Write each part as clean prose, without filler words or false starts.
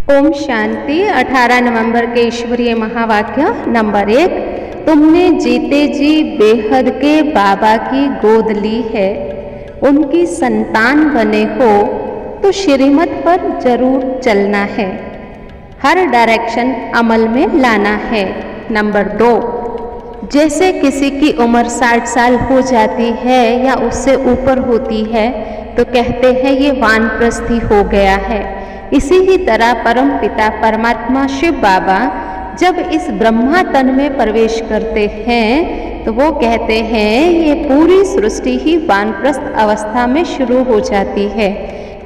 ओम शांति। 18 नवंबर के ईश्वरीय महावाक्य नंबर 1। तुमने जीते जी बेहद के बाबा की गोद ली है, उनकी संतान बने हो तो श्रीमत पर जरूर चलना है, हर डायरेक्शन अमल में लाना है। नंबर 2। जैसे किसी की उम्र 60 साल हो जाती है या उससे ऊपर होती है तो कहते हैं ये वानप्रस्थी हो गया है। इसी ही तरह परम पिता परमात्मा शिव बाबा जब इस ब्रह्मा तन में प्रवेश करते हैं तो वो कहते हैं ये पूरी सृष्टि ही वानप्रस्थ अवस्था में शुरू हो जाती है,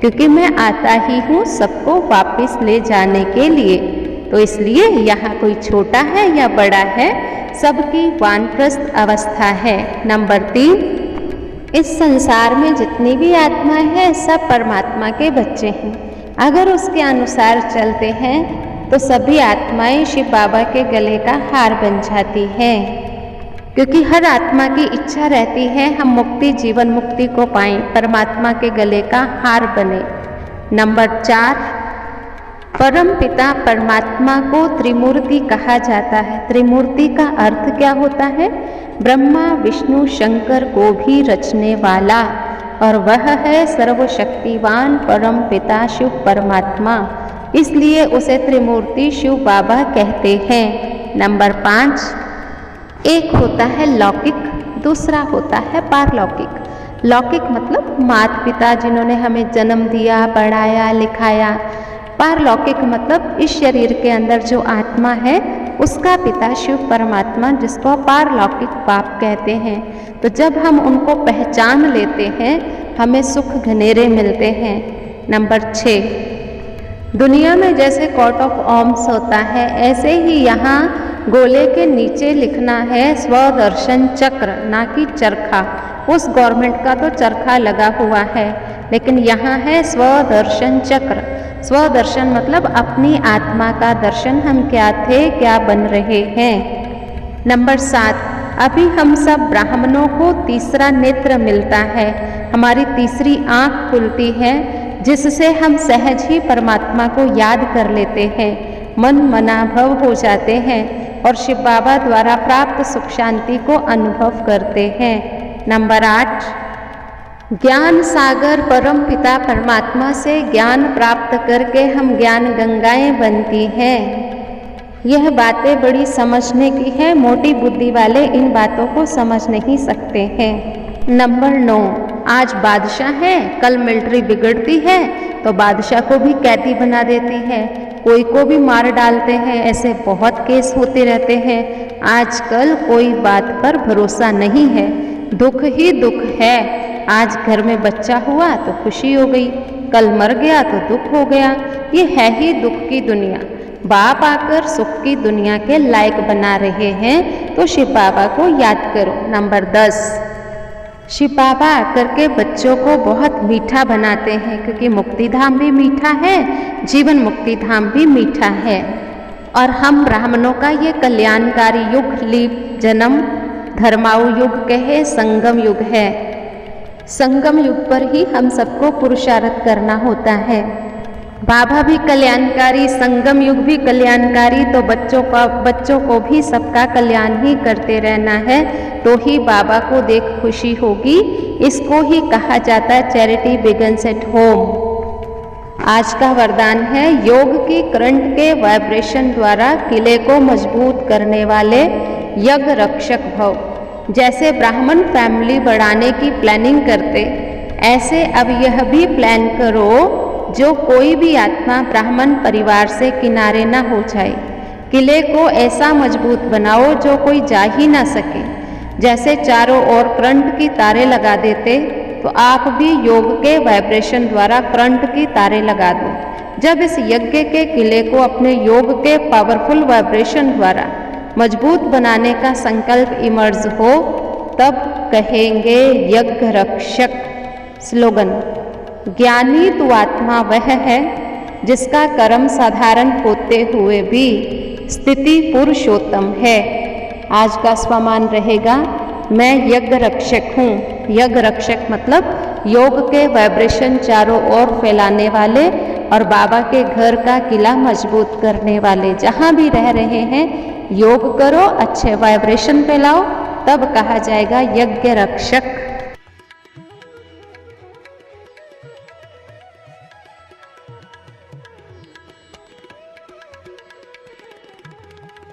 क्योंकि मैं आता ही हूँ सबको वापस ले जाने के लिए। तो इसलिए यहाँ कोई छोटा है या बड़ा है, सबकी वानप्रस्थ अवस्था है। नंबर 3। इस संसार में जितनी भी आत्माएं हैं सब परमात्मा के बच्चे हैं। अगर उसके अनुसार चलते हैं तो सभी आत्माएं शिव बाबा के गले का हार बन जाती हैं, क्योंकि हर आत्मा की इच्छा रहती है हम मुक्ति, जीवन मुक्ति को पाएं, परमात्मा के गले का हार बने। नंबर 4। परम पिता परमात्मा को त्रिमूर्ति कहा जाता है। त्रिमूर्ति का अर्थ क्या होता है? ब्रह्मा विष्णु शंकर को भी रचने वाला, और वह है सर्वशक्तिवान परम पिता शिव परमात्मा, इसलिए उसे त्रिमूर्ति शिव बाबा कहते हैं। नंबर 5। एक होता है लौकिक, दूसरा होता है पारलौकिक। लौकिक मतलब माता पिता जिन्होंने हमें जन्म दिया, पढ़ाया, लिखाया। पारलौकिक मतलब इस शरीर के अंदर जो आत्मा है उसका पिता शिव परमात्मा, जिसको पारलौकिक बाप कहते हैं। तो जब हम उनको पहचान लेते हैं हमें सुख घनेरे मिलते हैं। नंबर 6। दुनिया में जैसे कोट ऑफ आर्म्स होता है ऐसे ही यहाँ गोले के नीचे लिखना है स्वदर्शन चक्र, ना कि चरखा। उस गवर्नमेंट का तो चरखा लगा हुआ है, लेकिन यहाँ है स्वदर्शन चक्र। स्वदर्शन मतलब अपनी आत्मा का दर्शन, हम क्या थे क्या बन रहे हैं। नंबर 7। अभी हम सब ब्राह्मणों को तीसरा नेत्र मिलता है, हमारी तीसरी आँख खुलती है, जिससे हम सहज ही परमात्मा को याद कर लेते हैं, मन मनाभव हो जाते हैं और शिव बाबा द्वारा प्राप्त सुख शांति को अनुभव करते हैं। नंबर 8। ज्ञान सागर परम पिता परमात्मा से ज्ञान प्राप्त करके हम ज्ञान गंगाएं बनती हैं। यह बातें बड़ी समझने की है, मोटी बुद्धि वाले इन बातों को समझ नहीं सकते हैं। नंबर 9। आज बादशाह है, कल मिलिट्री बिगड़ती है तो बादशाह को भी कैदी बना देती है, कोई को भी मार डालते हैं। ऐसे बहुत केस होते रहते हैं। आजकल कोई बात पर भरोसा नहीं है, दुख ही दुख है। आज घर में बच्चा हुआ तो खुशी हो गई, कल मर गया तो दुख हो गया। ये है ही दुख की दुनिया। बाप आकर सुख की दुनिया के लायक बना रहे हैं, तो शिव बाबा को याद करो। नंबर 10। शिव बाबा आकर के बच्चों को बहुत मीठा बनाते हैं, क्योंकि मुक्ति धाम भी मीठा है, जीवन मुक्ति धाम भी मीठा है। और हम ब्राह्मणों का ये कल्याणकारी युग लीप जन्म धर्माऊ युग कहे संगम युग है। संगम युग पर ही हम सबको पुरुषार्थ करना होता है। बाबा भी कल्याणकारी, संगम युग भी कल्याणकारी, तो बच्चों को भी सबका कल्याण ही करते रहना है, तो ही बाबा को देख खुशी होगी। इसको ही कहा जाता है चैरिटी बिगिंस एट होम। आज का वरदान है योग की करंट के वाइब्रेशन द्वारा किले को मजबूत करने वाले यज्ञ रक्षक भव। जैसे ब्राह्मण फैमिली बढ़ाने की प्लानिंग करते, ऐसे अब यह भी प्लान करो जो कोई भी आत्मा ब्राह्मण परिवार से किनारे ना हो जाए। किले को ऐसा मजबूत बनाओ जो कोई जा ही ना सके। जैसे चारों ओर करंट की तारें लगा देते, तो आप भी योग के वाइब्रेशन द्वारा करंट की तारें लगा दो। जब इस यज्ञ के किले को अपने योग के पावरफुल वाइब्रेशन द्वारा मजबूत बनाने का संकल्प इमर्ज हो, तब कहेंगे यज्ञ रक्षक। स्लोगन। ज्ञानी तो आत्मा वह है जिसका कर्म साधारण होते हुए भी स्थिति पुरुषोत्तम है। आज का स्वमान रहेगा मैं यज्ञ रक्षक हूँ। यज्ञ रक्षक मतलब योग के वाइब्रेशन चारों ओर फैलाने वाले और बाबा के घर का किला मजबूत करने वाले। जहाँ भी रह रहे हैं योग करो, अच्छे वाइब्रेशन फैलाओ, तब कहा जाएगा यज्ञ रक्षक